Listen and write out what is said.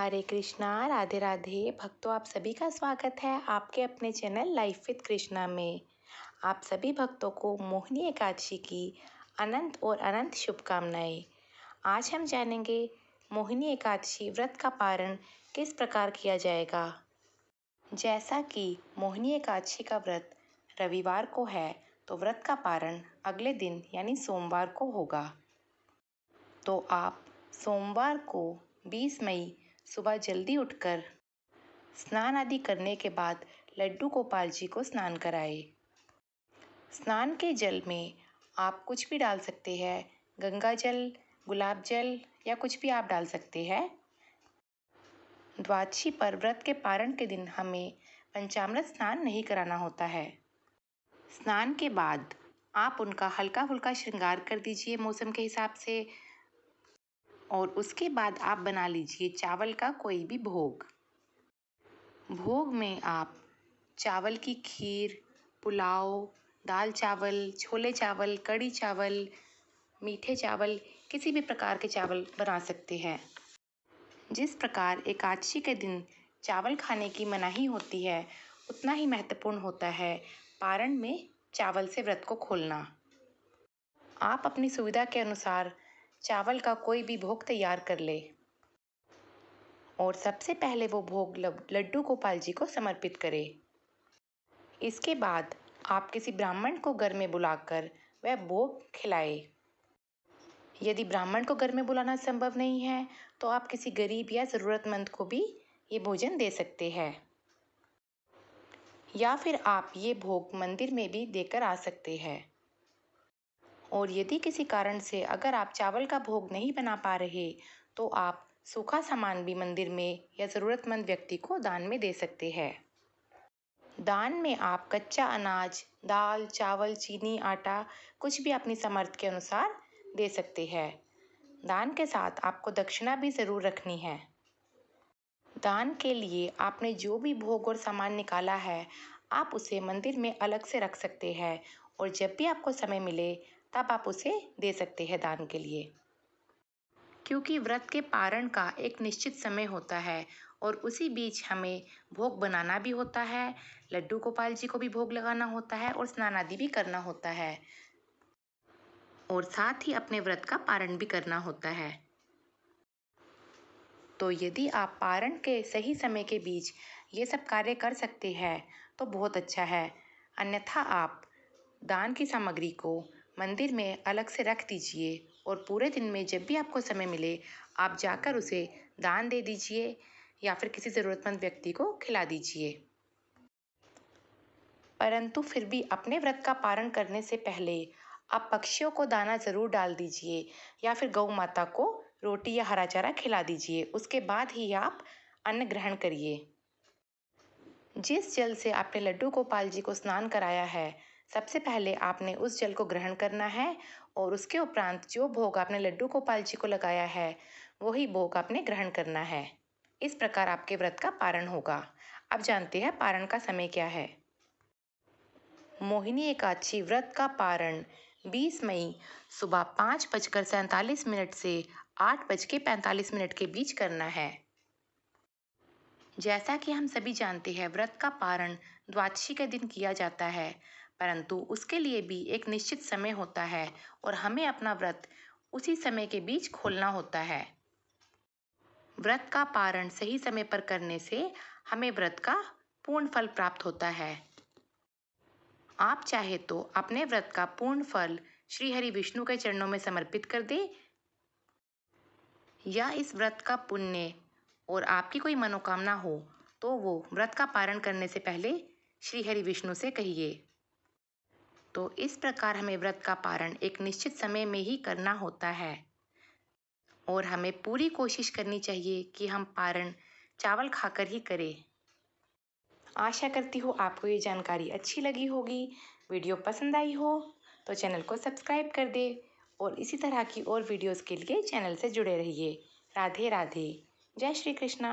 हरे कृष्णा, राधे राधे भक्तों, आप सभी का स्वागत है आपके अपने चैनल लाइफ विद कृष्णा में। आप सभी भक्तों को मोहिनी एकादशी की अनंत और अनंत शुभकामनाएं। आज हम जानेंगे मोहिनी एकादशी व्रत का पारण किस प्रकार किया जाएगा। जैसा कि मोहिनी एकादशी का व्रत रविवार को है, तो व्रत का पारण अगले दिन यानी सोमवार को होगा। तो आप सोमवार को 20 मई सुबह जल्दी उठकर स्नान आदि करने के बाद लड्डू गोपाल जी को स्नान कराए। स्नान के जल में आप कुछ भी डाल सकते हैं, गंगा जल, गुलाब जल या कुछ भी आप डाल सकते हैं। द्वादशी पर व्रत के पारण के दिन हमें पंचामृत स्नान नहीं कराना होता है। स्नान के बाद आप उनका हल्का फुल्का श्रृंगार कर दीजिए मौसम के हिसाब से, और उसके बाद आप बना लीजिए चावल का कोई भी भोग। भोग में आप चावल की खीर, पुलाव, दाल चावल, छोले चावल, कढ़ी चावल, मीठे चावल, किसी भी प्रकार के चावल बना सकते हैं। जिस प्रकार एकादशी के दिन चावल खाने की मनाही होती है, उतना ही महत्वपूर्ण होता है पारण में चावल से व्रत को खोलना। आप अपनी सुविधा के अनुसार चावल का कोई भी भोग तैयार कर ले और सबसे पहले वो भोग लड्डू गोपाल जी को समर्पित करें। इसके बाद आप किसी ब्राह्मण को घर में बुलाकर वह भोग खिलाए। यदि ब्राह्मण को घर में बुलाना संभव नहीं है, तो आप किसी गरीब या ज़रूरतमंद को भी ये भोजन दे सकते हैं, या फिर आप ये भोग मंदिर में भी देकर आ सकते हैं। और यदि किसी कारण से अगर आप चावल का भोग नहीं बना पा रहे, तो आप सूखा सामान भी मंदिर में या ज़रूरतमंद व्यक्ति को दान में दे सकते हैं। दान में आप कच्चा अनाज, दाल, चावल, चीनी, आटा, कुछ भी अपनी सामर्थ्य के अनुसार दे सकते हैं। दान के साथ आपको दक्षिणा भी ज़रूर रखनी है। दान के लिए आपने जो भी भोग और सामान निकाला है, आप उसे मंदिर में अलग से रख सकते हैं, और जब भी आपको समय मिले तब आप उसे दे सकते हैं दान के लिए। क्योंकि व्रत के पारण का एक निश्चित समय होता है और उसी बीच हमें भोग बनाना भी होता है, लड्डू गोपाल जी को भी भोग लगाना होता है और स्नान आदि भी करना होता है, और साथ ही अपने व्रत का पारण भी करना होता है। तो यदि आप पारण के सही समय के बीच ये सब कार्य कर सकते हैं तो बहुत अच्छा है, अन्यथा आप दान की सामग्री को मंदिर में अलग से रख दीजिए और पूरे दिन में जब भी आपको समय मिले आप जाकर उसे दान दे दीजिए या फिर किसी ज़रूरतमंद व्यक्ति को खिला दीजिए। परंतु फिर भी अपने व्रत का पारण करने से पहले आप पक्षियों को दाना ज़रूर डाल दीजिए या फिर गौ माता को रोटी या हरा चारा खिला दीजिए। उसके बाद ही आप अन्न ग्रहण करिए। जिस जल से आपने लड्डू गोपाल जी को स्नान कराया है, सबसे पहले आपने उस जल को ग्रहण करना है, और उसके उपरांत जो भोग आपने लड्डू गोपाल जी को लगाया है वही भोग आपने ग्रहण करना है। इस प्रकार आपके व्रत का पारण होगा। अब जानते हैं पारण का समय क्या है। मोहिनी एकादशी व्रत का पारण 20 मई सुबह 5:47 से 8:45 के बीच करना है। जैसा कि हम सभी जानते हैं, व्रत का पारण द्वादशी के दिन किया जाता है, परंतु उसके लिए भी एक निश्चित समय होता है और हमें अपना व्रत उसी समय के बीच खोलना होता है। व्रत का पारण सही समय पर करने से हमें व्रत का पूर्ण फल प्राप्त होता है। आप चाहे तो अपने व्रत का पूर्ण फल श्री हरि विष्णु के चरणों में समर्पित कर दे, या इस व्रत का पुण्य और आपकी कोई मनोकामना हो तो वो व्रत का पारण करने से पहले श्री हरि विष्णु से कहिए। तो इस प्रकार हमें व्रत का पारण एक निश्चित समय में ही करना होता है, और हमें पूरी कोशिश करनी चाहिए कि हम पारण चावल खाकर ही करें। आशा करती हूँ आपको ये जानकारी अच्छी लगी होगी। वीडियो पसंद आई हो तो चैनल को सब्सक्राइब कर दे, और इसी तरह की और वीडियोस के लिए चैनल से जुड़े रहिए। राधे राधे। जय श्री कृष्णा।